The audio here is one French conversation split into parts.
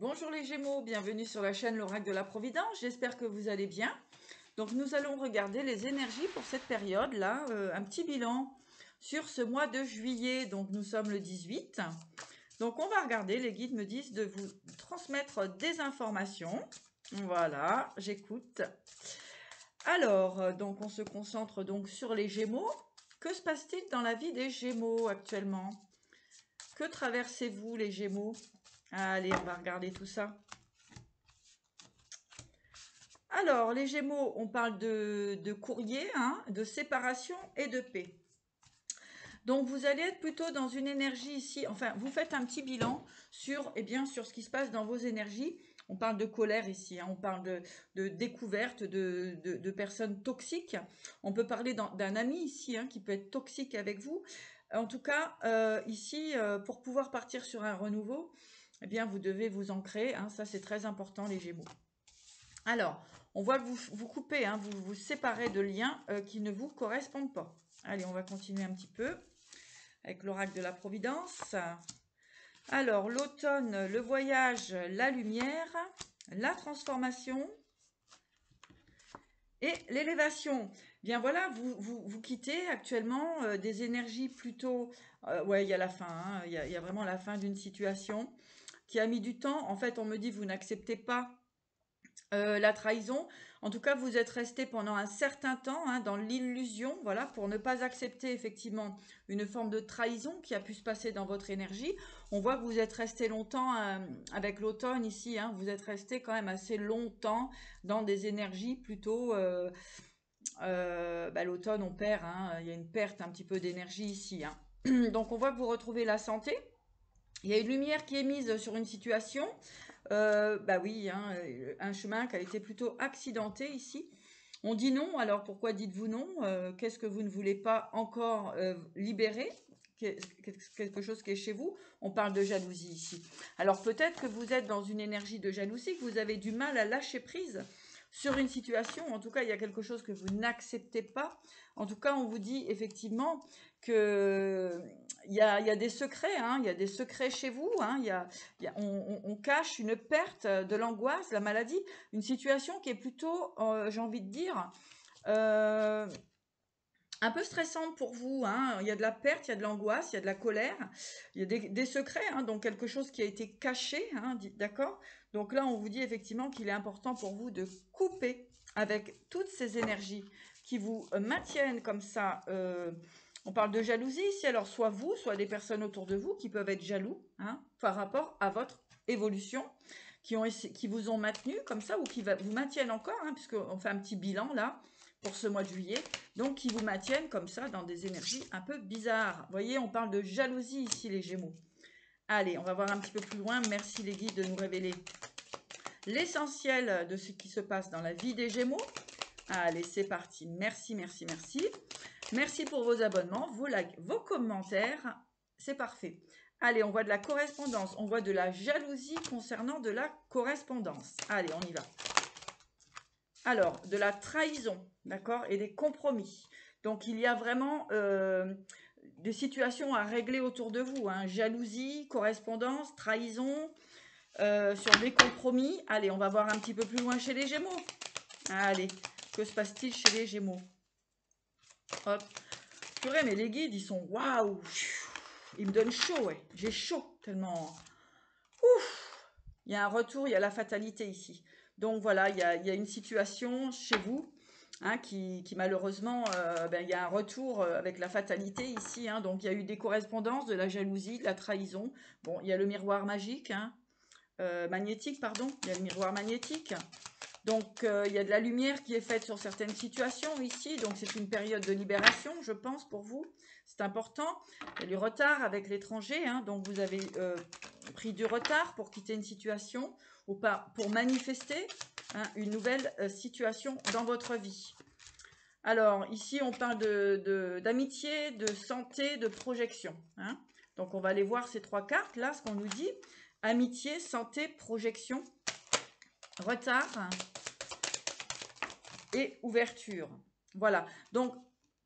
Bonjour les Gémeaux, bienvenue sur la chaîne L'Oracle de la Providence, j'espère que vous allez bien. Donc nous allons regarder les énergies pour cette période-là, un petit bilan sur ce mois de juillet, donc nous sommes le 18. Donc on va regarder, les guides me disent de vous transmettre des informations. Voilà, j'écoute. Alors, donc on se concentre donc sur les Gémeaux. Que se passe-t-il dans la vie des Gémeaux actuellement? Que traversez-vous les Gémeaux? Allez, on va regarder tout ça. Alors, les Gémeaux, on parle de courrier, hein, de séparation et de paix. Donc, vous allez être plutôt dans une énergie ici. Enfin, vous faites un petit bilan sur, sur ce qui se passe dans vos énergies. On parle de colère ici, hein, on parle de découverte de personnes toxiques. On peut parler d'un ami ici, hein, qui peut être toxique avec vous. En tout cas, ici, pour pouvoir partir sur un renouveau, eh bien, vous devez vous ancrer. Hein, ça, c'est très important, les Gémeaux. Alors, on voit que vous coupez, hein, vous vous séparez de liens qui ne vous correspondent pas. Allez, on va continuer un petit peu avec l'oracle de la Providence. Alors, l'automne, le voyage, la lumière, la transformation et l'élévation. Bien voilà, vous quittez actuellement des énergies plutôt... ouais, il y a la fin, hein, il y a vraiment la fin d'une situation qui a mis du temps. En fait, on me dit, vous n'acceptez pas la trahison. En tout cas, vous êtes resté pendant un certain temps, hein, dans l'illusion, voilà, pour ne pas accepter effectivement une forme de trahison qui a pu se passer dans votre énergie. On voit que vous êtes resté longtemps avec l'automne ici, hein, vous êtes resté quand même assez longtemps dans des énergies plutôt... l'automne, on perd, hein, il y a une perte un petit peu d'énergie ici. Hein. Donc on voit que vous retrouvez la santé. Il y a une lumière qui est mise sur une situation. Oui, hein, un chemin qui a été plutôt accidenté ici. On dit non, alors pourquoi dites-vous non? Qu'est-ce que vous ne voulez pas encore libérer? Quelque chose qui est chez vous. On parle de jalousie ici. Alors peut-être que vous êtes dans une énergie de jalousie, que vous avez du mal à lâcher prise sur une situation. En tout cas, il y a quelque chose que vous n'acceptez pas. En tout cas, on vous dit effectivement que il y a des secrets, hein, il y a des secrets chez vous, hein, on cache une perte, de l'angoisse, la maladie, une situation qui est plutôt, j'ai envie de dire, un peu stressante pour vous. Hein. Il y a de la perte, il y a de l'angoisse, il y a de la colère, il y a des secrets, hein, donc quelque chose qui a été caché, hein, d'accord? Donc là, on vous dit effectivement qu'il est important pour vous de couper avec toutes ces énergies qui vous maintiennent comme ça. On parle de jalousie ici, alors soit vous, soit des personnes autour de vous qui peuvent être jaloux, hein, par rapport à votre évolution, qui vous ont maintenu comme ça, ou qui vous maintiennent encore, hein, puisqu'on fait un petit bilan là, pour ce mois de juillet, donc qui vous maintiennent comme ça dans des énergies un peu bizarres. Vous voyez, on parle de jalousie ici, les Gémeaux. Allez, on va voir un petit peu plus loin. Merci les guides de nous révéler l'essentiel de ce qui se passe dans la vie des Gémeaux. Allez, c'est parti. Merci, merci, merci. Merci pour vos abonnements, vos likes, vos commentaires. C'est parfait. Allez, on voit de la correspondance. On voit de la jalousie concernant de la correspondance. Allez, on y va. Alors, de la trahison, d'accord, et des compromis. Donc, il y a vraiment des situations à régler autour de vous. Hein. Jalousie, correspondance, trahison, sur des compromis. Allez, on va voir un petit peu plus loin chez les Gémeaux. Allez, que se passe-t-il chez les Gémeaux? Hop. Purée, mais les guides, ils sont waouh. Ils me donnent chaud, ouais. J'ai chaud tellement. Ouf. Il y a un retour, il y a la fatalité ici. Donc voilà, il y a une situation chez vous, hein, qui malheureusement, il y a un retour avec la fatalité ici. Hein, donc il y a eu des correspondances, de la jalousie, de la trahison. Bon, il y a le miroir magique, hein, magnétique, pardon. Il y a le miroir magnétique. Donc il y a de la lumière qui est faite sur certaines situations ici. Donc c'est une période de libération, je pense, pour vous. C'est important. Il y a du retard avec l'étranger. Hein, donc vous avez pris du retard pour quitter une situation ou pas pour manifester, hein, une nouvelle situation dans votre vie. Alors ici on parle d'amitié, de santé, de projection. Hein. Donc on va aller voir ces trois cartes là, ce qu'on nous dit. Amitié, santé, projection, retard et ouverture. Voilà. Donc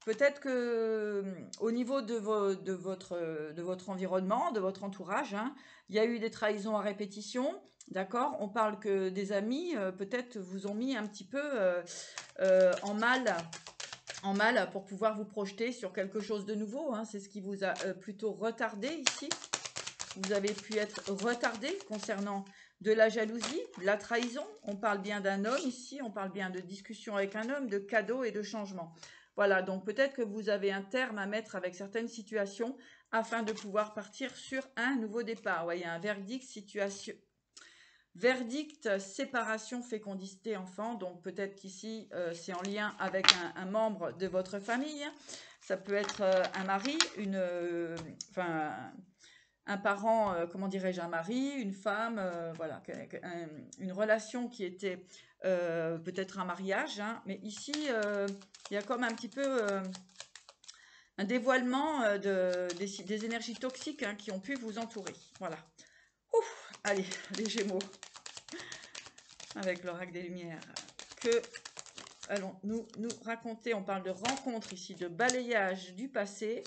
peut-être que au niveau de votre environnement, de votre entourage, hein, il y a eu des trahisons à répétition, d'accord? On parle que des amis, peut-être vous ont mis un petit peu en mal pour pouvoir vous projeter sur quelque chose de nouveau, hein. C'est ce qui vous a plutôt retardé ici. Vous avez pu être retardé concernant de la jalousie, de la trahison. On parle bien d'un homme ici, on parle bien de discussion avec un homme, de cadeaux et de changements. Voilà, donc peut-être que vous avez un terme à mettre avec certaines situations afin de pouvoir partir sur un nouveau départ. Ouais, il y a un verdict, situation, verdict, séparation, fécondité, enfant. Donc peut-être qu'ici, c'est en lien avec un membre de votre famille. Ça peut être un mari, un parent, comment dirais-je, un mari, une femme, voilà, une relation qui était peut-être un mariage, hein, mais ici, il y a comme un petit peu un dévoilement des énergies toxiques, hein, qui ont pu vous entourer. Voilà. Ouf, allez, les Gémeaux, avec l'oracle des Lumières, que allons nous raconter. On parle de rencontre ici, de balayage du passé.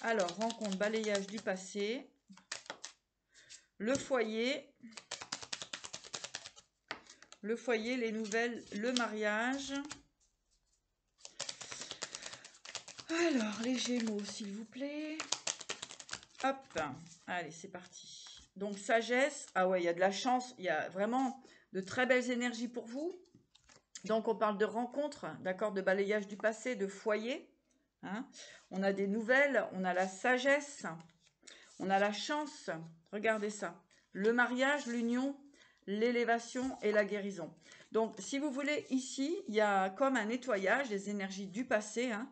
Alors, rencontre, balayage du passé, le foyer, les nouvelles, le mariage. Alors, les Gémeaux, s'il vous plaît. Hop, allez, c'est parti. Donc, sagesse. Ah ouais, il y a de la chance. Il y a vraiment de très belles énergies pour vous. Donc, on parle de rencontre, d'accord, de balayage du passé, de foyer. Hein. On a des nouvelles, on a la sagesse, on a la chance. Regardez ça. Le mariage, l'union, l'élévation et la guérison. Donc, si vous voulez, ici, il y a comme un nettoyage des énergies du passé. Hein.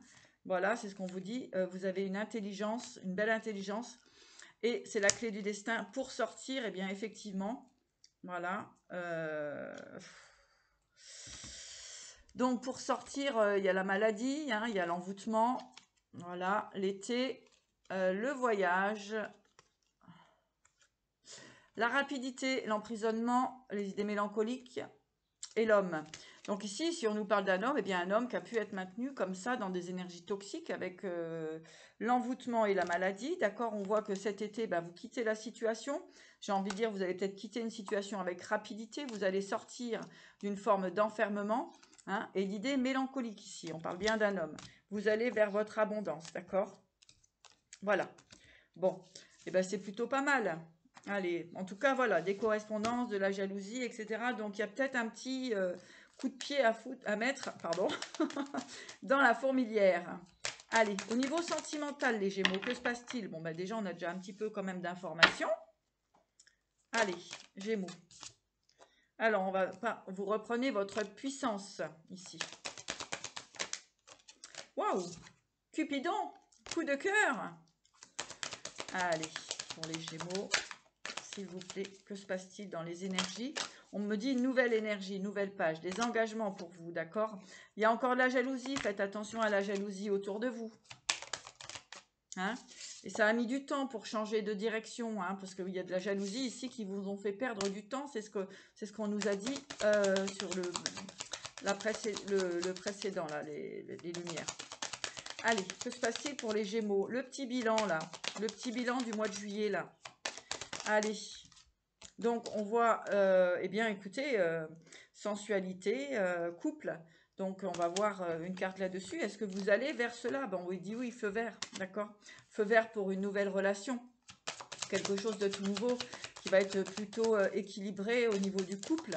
Voilà, c'est ce qu'on vous dit. Vous avez une intelligence, une belle intelligence. Et c'est la clé du destin pour sortir. Eh bien, effectivement, voilà. Donc, pour sortir, il y a la maladie, hein, il y a l'envoûtement. Voilà, l'été, le voyage, la rapidité, l'emprisonnement, les idées mélancoliques et l'homme. Donc ici, si on nous parle d'un homme, eh bien un homme qui a pu être maintenu comme ça dans des énergies toxiques avec l'envoûtement et la maladie. D'accord, on voit que cet été, vous quittez la situation. J'ai envie de dire, vous allez peut-être quitter une situation avec rapidité. Vous allez sortir d'une forme d'enfermement. Hein, et l'idée mélancolique ici, on parle bien d'un homme. Vous allez vers votre abondance, d'accord? Voilà. Bon, et c'est plutôt pas mal. Allez, en tout cas, voilà, des correspondances, de la jalousie, etc. Donc, il y a peut-être un petit coup de pied à mettre, pardon, dans la fourmilière. Allez, au niveau sentimental, les Gémeaux, que se passe-t-il? Bon, déjà, on a déjà un petit peu quand même d'informations. Allez, Gémeaux. Alors, vous reprenez votre puissance ici. Waouh! Cupidon, coup de cœur. Allez, pour les Gémeaux, s'il vous plaît, que se passe-t-il dans les énergies? On me dit nouvelle énergie, nouvelle page, des engagements pour vous, d'accord? Il y a encore de la jalousie, faites attention à la jalousie autour de vous. Hein? Et ça a mis du temps pour changer de direction, hein, parce qu'il y a de la jalousie ici qui vous ont fait perdre du temps, c'est ce qu'on nous a dit sur le précédent, là, les lumières. Allez, que se passe-t-il pour les Gémeaux? Le petit bilan, là, le petit bilan du mois de juillet, là. Allez, donc on voit, eh bien écoutez, sensualité, couple. Donc on va voir une carte là-dessus. Est-ce que vous allez vers cela? Bon, on dit oui, feu vert, d'accord. Feu vert pour une nouvelle relation. Quelque chose de tout nouveau qui va être plutôt équilibré au niveau du couple,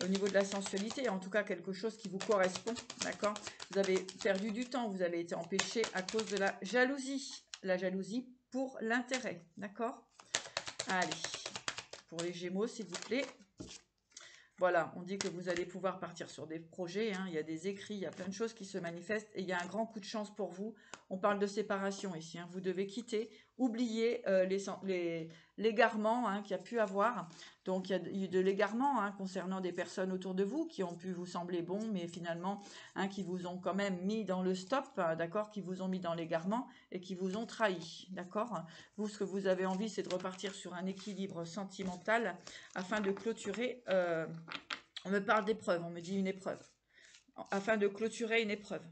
au niveau de la sensualité. En tout cas, quelque chose qui vous correspond, d'accord. Vous avez perdu du temps, vous avez été empêché à cause de la jalousie. La jalousie pour l'intérêt, d'accord. Allez. Pour les Gémeaux, s'il vous plaît. Voilà, on dit que vous allez pouvoir partir sur des projets. Hein, il y a des écrits, il y a plein de choses qui se manifestent. Et il y a un grand coup de chance pour vous. On parle de séparation ici. Hein, vous devez quitter, oublier l'égarement qu'il y a pu avoir. Donc, il y a eu de l'égarement concernant des personnes autour de vous qui ont pu vous sembler bons, mais finalement, qui vous ont quand même mis dans le stop, d'accord, qui vous ont mis dans l'égarement et qui vous ont trahi, d'accord. Vous, ce que vous avez envie, c'est de repartir sur un équilibre sentimental afin de clôturer. On me parle d'épreuve, on me dit une épreuve. afin de clôturer une épreuve.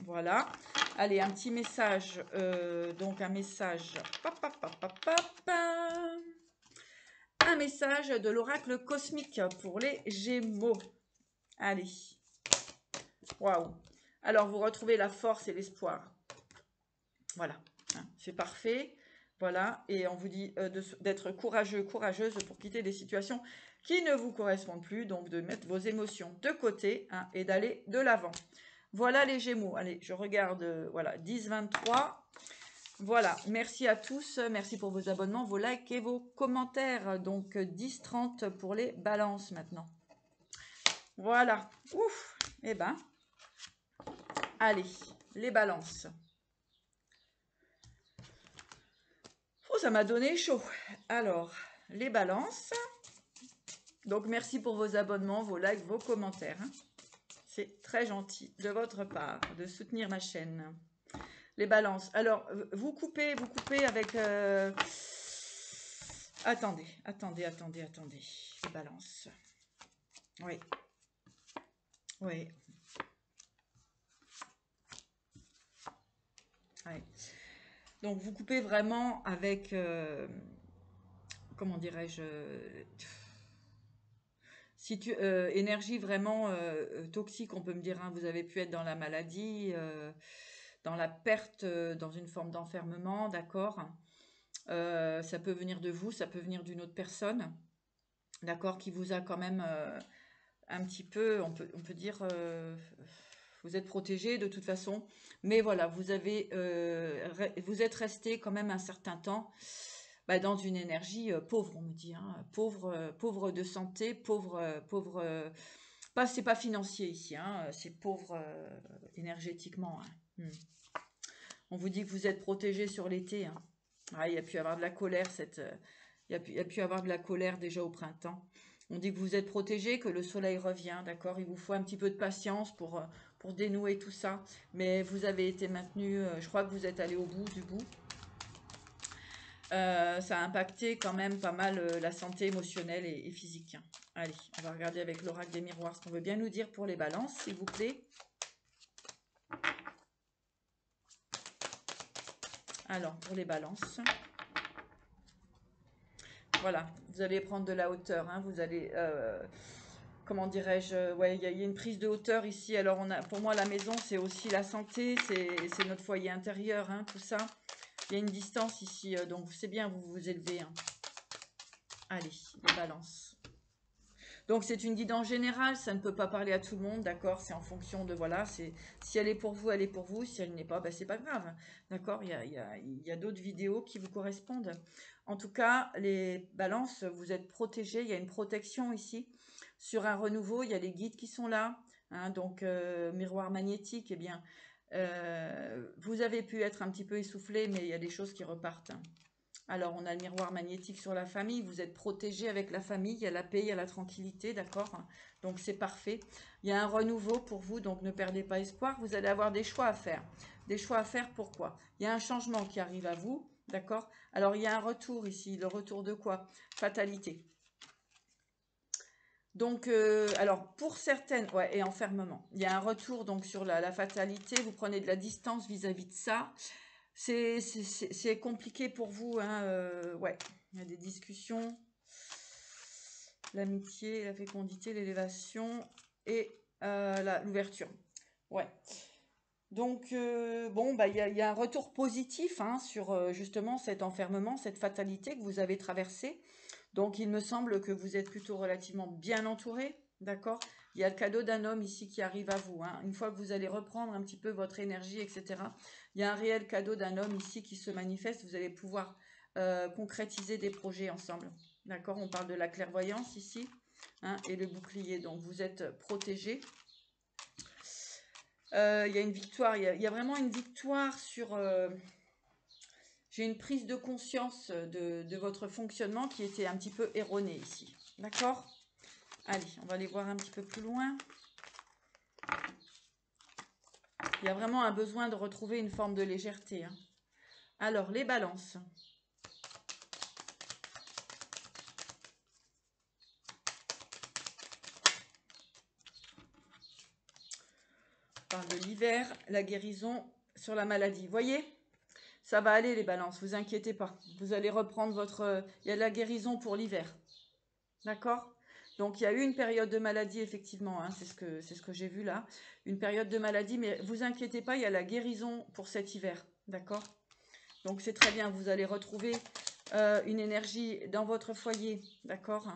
Voilà. Allez, un petit message. Donc, un message. Un message de l'oracle cosmique pour les Gémeaux. Allez. Waouh. Alors, vous retrouvez la force et l'espoir. Voilà. C'est parfait. Voilà. Et on vous dit d'être courageux, courageuse pour quitter des situations qui ne vous correspondent plus. Donc, de mettre vos émotions de côté et d'aller de l'avant. Voilà les Gémeaux. Allez, je regarde. Voilà, 10, 23. Voilà, merci à tous. Merci pour vos abonnements, vos likes et vos commentaires. Donc, 10, 30 pour les balances maintenant. Voilà. Ouf. Eh ben, allez, les balances. Oh, ça m'a donné chaud. Alors, les balances. Donc, merci pour vos abonnements, vos likes, vos commentaires. C'est très gentil de votre part de soutenir ma chaîne. Les balances. Alors, vous coupez avec... Attendez. Les balances. Oui. Oui. Ouais. Donc, vous coupez vraiment avec... comment dirais-je énergie vraiment toxique, on peut me dire. Hein, vous avez pu être dans la maladie, dans la perte, dans une forme d'enfermement, d'accord. Ça peut venir de vous, ça peut venir d'une autre personne, d'accord, qui vous a quand même un petit peu, on peut dire, vous êtes protégé de toute façon, mais voilà, vous êtes resté quand même un certain temps dans une énergie pauvre, on me dit, hein, pauvre de santé, pauvre, c'est pas financier ici, hein, c'est pauvre énergétiquement. Hein. On vous dit que vous êtes protégé sur l'été. Hein. Ah, il y a pu y avoir de la colère, il y a pu y avoir de la colère déjà au printemps. On dit que vous êtes protégé, que le soleil revient, d'accord. Il vous faut un petit peu de patience pour dénouer tout ça. Mais vous avez été maintenu, je crois que vous êtes allé au bout du bout. Ça a impacté quand même pas mal la santé émotionnelle et physique. Allez, on va regarder avec l'oracle des miroirs ce qu'on veut bien nous dire pour les balances, s'il vous plaît. Alors, pour les balances. Voilà, vous allez prendre de la hauteur. Hein, vous allez... comment dirais-je, ouais, il y a une prise de hauteur ici. Alors, pour moi, la maison, c'est aussi la santé, c'est notre foyer intérieur, hein, tout ça. Il y a une distance ici, donc c'est bien, vous vous élevez. Hein. Allez, les balances. Donc, c'est une guidance générale, ça ne peut pas parler à tout le monde, d'accord. C'est en fonction de, voilà, si elle est pour vous, elle est pour vous. Si elle n'est pas, c'est pas grave, d'accord. Il y a d'autres vidéos qui vous correspondent. En tout cas, les balances, vous êtes protégés, il y a une protection ici. Sur un renouveau, il y a les guides qui sont là, hein, donc miroir magnétique, eh bien, vous avez pu être un petit peu essoufflé, mais il y a des choses qui repartent. Hein. Alors, on a le miroir magnétique sur la famille, vous êtes protégé avec la famille, il y a la paix, il y a la tranquillité, d'accord. Donc, c'est parfait. Il y a un renouveau pour vous, donc ne perdez pas espoir, vous allez avoir des choix à faire. Des choix à faire, pourquoi? Il y a un changement qui arrive à vous, d'accord. Alors, il y a un retour ici, le retour de quoi? Fatalité. Donc, alors, pour certaines, ouais, et enfermement. Il y a un retour donc sur la fatalité. Vous prenez de la distance vis-à-vis de ça. C'est compliqué pour vous, hein. Ouais, il y a des discussions. L'amitié, la fécondité, l'élévation et l'ouverture. Ouais. Donc, bon, il y a un retour positif hein, sur justement cet enfermement, cette fatalité que vous avez traversée. Donc, il me semble que vous êtes plutôt relativement bien entouré, d'accord? Il y a le cadeau d'un homme ici qui arrive à vous. Hein. Une fois que vous allez reprendre un petit peu votre énergie, etc., il y a un réel cadeau d'un homme ici qui se manifeste. Vous allez pouvoir concrétiser des projets ensemble, d'accord? On parle de la clairvoyance ici hein, et le bouclier. Donc, vous êtes protégé. Il y a une victoire, il y a vraiment une victoire sur... j'ai une prise de conscience de votre fonctionnement qui était un petit peu erronée ici. D'accord? Allez, on va aller voir un petit peu plus loin. Il y a vraiment un besoin de retrouver une forme de légèreté. Hein. Alors, les balances. parle de l'hiver, la guérison sur la maladie. Voyez, ça va aller les balances, vous inquiétez pas. Vous allez reprendre votre... il y a de la guérison pour l'hiver. D'accord? Donc, il y a eu une période de maladie, effectivement, hein, c'est ce que j'ai vu là. Une période de maladie, mais vous inquiétez pas, il y a la guérison pour cet hiver. D'accord? Donc, c'est très bien, vous allez retrouver une énergie dans votre foyer. D'accord?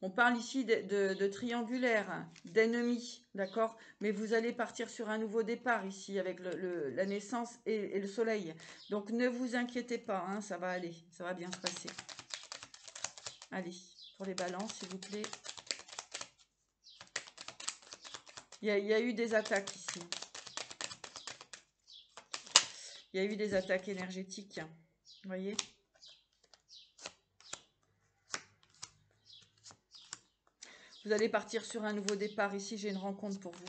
On parle ici de triangulaire, d'ennemis, d'accord? Mais vous allez partir sur un nouveau départ ici avec la naissance et le soleil. Donc ne vous inquiétez pas, hein, ça va aller, ça va bien se passer. Allez, pour les balances, s'il vous plaît. Il y a eu des attaques ici. Il y a eu des attaques énergétiques, vous voyez? Vous allez partir sur un nouveau départ. Ici, j'ai une rencontre pour vous.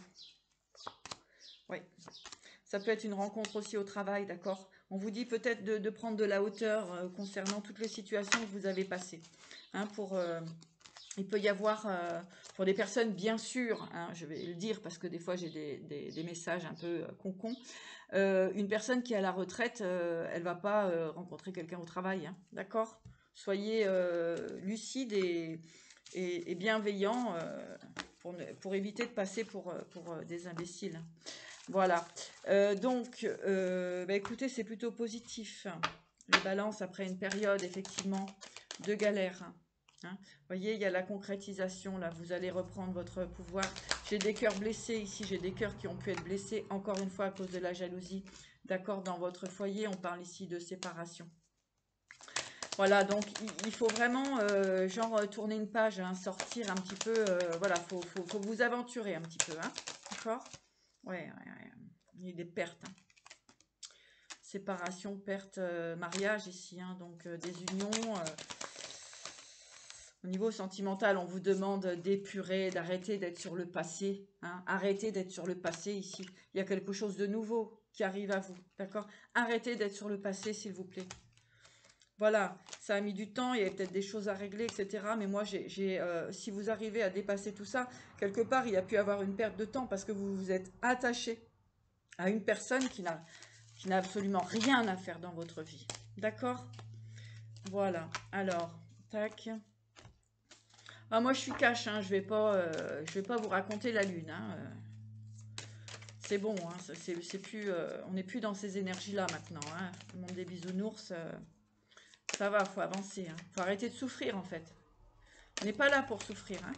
Oui. Ça peut être une rencontre aussi au travail, d'accord? On vous dit peut-être de prendre de la hauteur concernant toutes les situations que vous avez passées. Hein, il peut y avoir, pour des personnes bien sûres, hein, je vais le dire parce que des fois j'ai des messages un peu concons, une personne qui est à la retraite, elle ne va pas rencontrer quelqu'un au travail, hein, d'accord? Soyez lucide et bienveillant pour éviter de passer pour des imbéciles. Voilà. Donc, bah, écoutez, c'est plutôt positif. Les balances après une période, effectivement, de galère. Hein. Vous voyez, il y a la concrétisation, là. Vous allez reprendre votre pouvoir. J'ai des cœurs blessés ici. J'ai des cœurs qui ont pu être blessés, encore une fois, à cause de la jalousie. D'accord, dans votre foyer, on parle ici de séparation. Voilà, donc il faut vraiment, genre, tourner une page, hein, sortir un petit peu. Voilà, faut vous aventurer un petit peu. Hein. D'accord? Ouais. Il y a des pertes. Hein. Séparation, perte, mariage ici. Hein, donc des unions. Au niveau sentimental, on vous demande d'épurer, d'arrêter d'être sur le passé. Hein, arrêtez d'être sur le passé ici. Il y a quelque chose de nouveau qui arrive à vous. D'accord? Arrêtez d'être sur le passé, s'il vous plaît. Voilà, ça a mis du temps, il y avait peut-être des choses à régler, etc. Mais moi, si vous arrivez à dépasser tout ça, quelque part, il y a pu avoir une perte de temps parce que vous vous êtes attaché à une personne qui n'a absolument rien à faire dans votre vie. D'accord? Voilà. Alors, tac. Ah, moi, je suis cash, hein, je vais pas vous raconter la lune. Hein, c'est bon, hein, c'est plus, on n'est plus dans ces énergies-là maintenant. Hein, le monde des bisounours, ça va, faut avancer. Hein, faut arrêter de souffrir, en fait. On n'est pas là pour souffrir. Hein.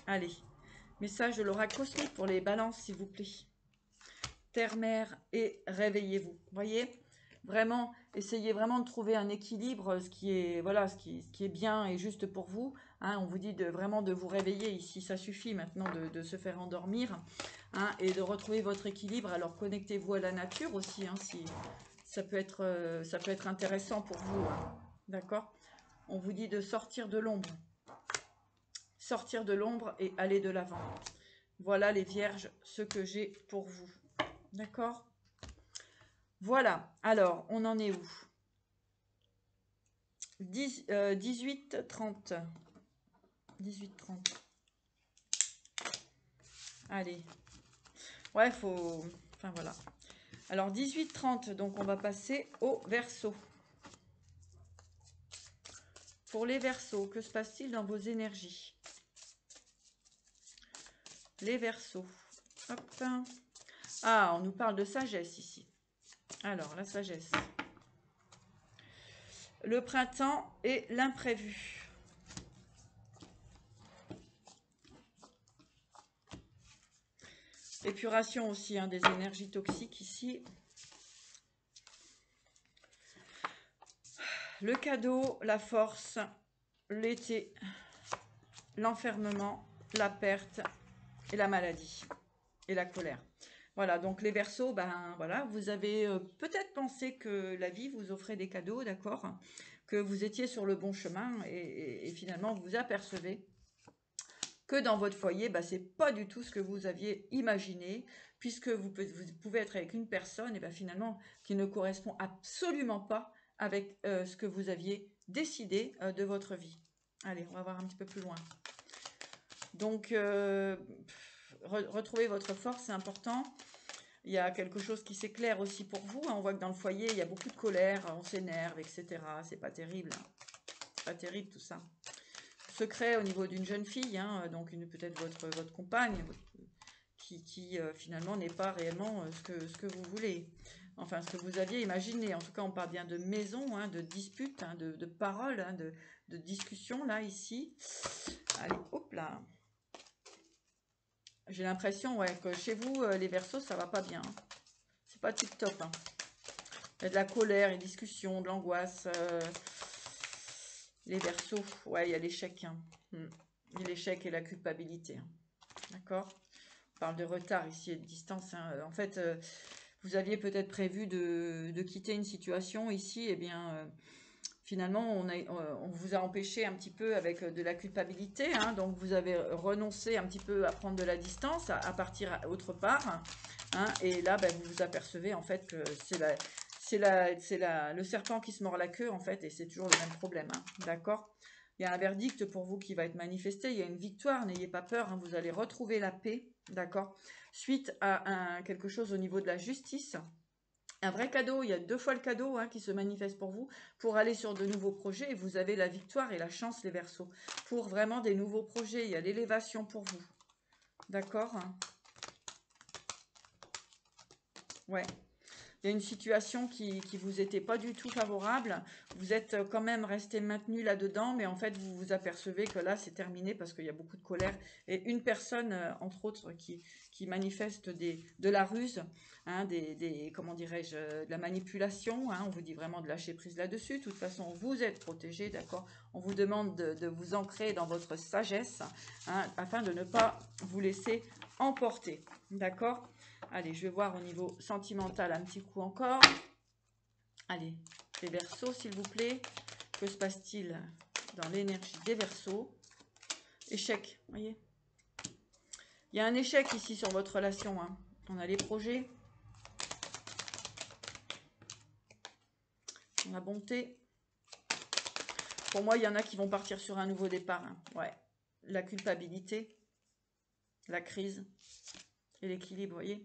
Allez, message de l'aura cosmique pour les balances, s'il vous plaît. Terre, mer et réveillez-vous. Voyez, vraiment, essayez vraiment de trouver un équilibre, ce qui est bien et juste pour vous. Hein, on vous dit vraiment de vous réveiller ici. Ça suffit maintenant de se faire endormir, hein, et de retrouver votre équilibre. Alors connectez-vous à la nature aussi, hein, si ça peut être intéressant pour vous. Hein, d'accord? On vous dit de sortir de l'ombre. Sortir de l'ombre et aller de l'avant. Voilà les vierges, ce que j'ai pour vous. D'accord? Voilà. Alors, on en est où? 18h30. 18h30. Allez. Ouais, faut... Enfin, voilà. Alors, 18h30, donc on va passer au Verseau. Pour les Verseaux, que se passe-t-il dans vos énergies? Les Verseaux. Hop. Ah, on nous parle de sagesse ici. Alors, la sagesse. Le printemps et l'imprévu. Épuration aussi, hein, des énergies toxiques ici. Le cadeau, la force, l'été, l'enfermement, la perte et la maladie et la colère. Voilà, donc les Verseaux, ben voilà, vous avez peut-être pensé que la vie vous offrait des cadeaux, d'accord, que vous étiez sur le bon chemin et finalement vous apercevez que dans votre foyer, ben, c'est pas du tout ce que vous aviez imaginé, puisque vous pouvez être avec une personne et ben, finalement qui ne correspond absolument pas avec ce que vous aviez décidé de votre vie. Allez, on va voir un petit peu plus loin. Donc, retrouver votre force, c'est important. Il y a quelque chose qui s'éclaire aussi pour vous. On voit que dans le foyer, il y a beaucoup de colère, on s'énerve, etc. C'est pas terrible. C'est pas terrible tout ça. Secret au niveau d'une jeune fille, hein, donc peut-être votre compagne, qui finalement n'est pas réellement ce que vous voulez. Enfin, ce que vous aviez imaginé. En tout cas, on parle bien de maison, hein, de dispute, hein, de paroles, hein, de discussion, là, ici. Allez, hop là. J'ai l'impression, ouais, que chez vous, les Verseaux, ça va pas bien. C'est pas tip top. Hein. Il y a de la colère, une discussion, de l'angoisse. Les Verseaux, ouais, il y a l'échec. Hein. L'échec et la culpabilité. Hein. D'accord? On parle de retard ici et de distance. Hein. En fait, vous aviez peut-être prévu de quitter une situation ici, et bien, finalement, on vous a empêché un petit peu avec de la culpabilité. Hein. Donc, vous avez renoncé un petit peu à prendre de la distance, à partir autre part. Hein, et là, ben, vous vous apercevez en fait que c'est le serpent qui se mord la queue en fait, et c'est toujours le même problème. Hein, d'accord? Il y a un verdict pour vous qui va être manifesté, il y a une victoire, n'ayez pas peur, hein, vous allez retrouver la paix, d'accord? Suite à quelque chose au niveau de la justice, un vrai cadeau, il y a 2 fois le cadeau hein, qui se manifeste pour vous, pour aller sur de nouveaux projets, et vous avez la victoire et la chance les Verseaux. Pour vraiment des nouveaux projets, il y a l'élévation pour vous, d'accord? Ouais. Il y a une situation qui vous était pas du tout favorable. Vous êtes quand même resté maintenu là-dedans, mais en fait, vous vous apercevez que là, c'est terminé parce qu'il y a beaucoup de colère. Et une personne, entre autres, qui manifeste de la ruse, hein, comment dirais-je, de la manipulation. Hein, on vous dit vraiment de lâcher prise là-dessus. De toute façon, vous êtes protégé, d'accord? On vous demande de vous ancrer dans votre sagesse, hein, afin de ne pas vous laisser emporter, d'accord? Allez, je vais voir au niveau sentimental un petit coup encore. Allez, les Verseaux, s'il vous plaît. Que se passe-t-il dans l'énergie des Verseaux? Échec, voyez. Il y a un échec ici sur votre relation. Hein. On a les projets. On a bonté. Pour moi, il y en a qui vont partir sur un nouveau départ. Hein. Ouais. La culpabilité, la crise et l'équilibre, voyez.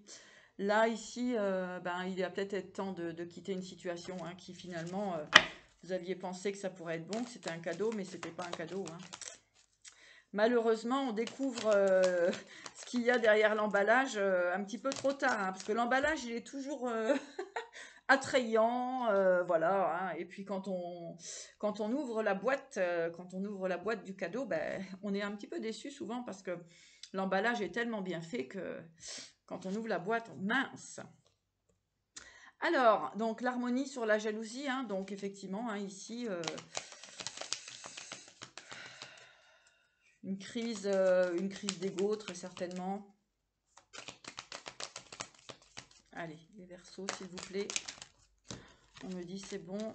Là, ici, il va peut-être être temps de quitter une situation hein, qui finalement, vous aviez pensé que ça pourrait être bon, que c'était un cadeau, mais c'était pas un cadeau. Hein. Malheureusement, on découvre ce qu'il y a derrière l'emballage un petit peu trop tard, hein, parce que l'emballage, il est toujours attrayant, voilà. Hein, et puis quand on ouvre la boîte, du cadeau, ben, on est un petit peu déçu souvent parce que l'emballage est tellement bien fait que quand on ouvre la boîte, mince. Alors, donc l'harmonie sur la jalousie, hein, donc effectivement, hein, ici, une crise d'ego, très certainement. Allez, les Verseaux, s'il vous plaît. On me dit c'est bon.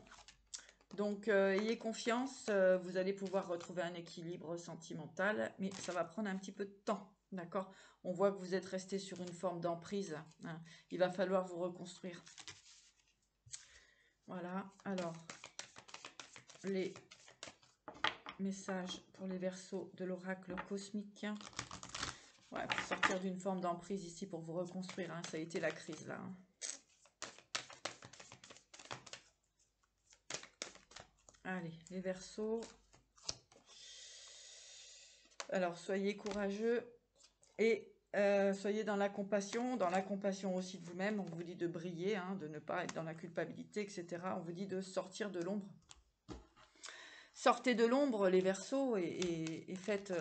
Donc, ayez confiance, vous allez pouvoir retrouver un équilibre sentimental, mais ça va prendre un petit peu de temps, d'accord? On voit que vous êtes resté sur une forme d'emprise. Hein. Il va falloir vous reconstruire. Voilà, alors, les messages pour les Verseaux de l'oracle cosmique. Ouais, pour sortir d'une forme d'emprise ici, pour vous reconstruire. Hein. Ça a été la crise, là. Hein. Allez, les Verseaux. Alors, soyez courageux et soyez dans la compassion aussi de vous-même. On vous dit de briller, hein, de ne pas être dans la culpabilité, etc. On vous dit de sortir de l'ombre. Sortez de l'ombre, les Verseaux, et faites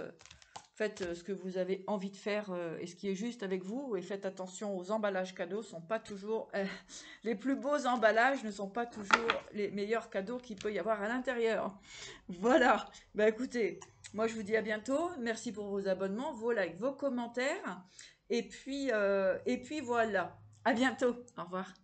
ce que vous avez envie de faire et ce qui est juste avec vous. Et faites attention aux emballages cadeaux. Sont pas toujours les plus beaux emballages ne sont pas toujours les meilleurs cadeaux qu'il peut y avoir à l'intérieur. Voilà. Bah écoutez, moi je vous dis à bientôt. Merci pour vos abonnements, vos likes, vos commentaires. Et puis voilà. À bientôt. Au revoir.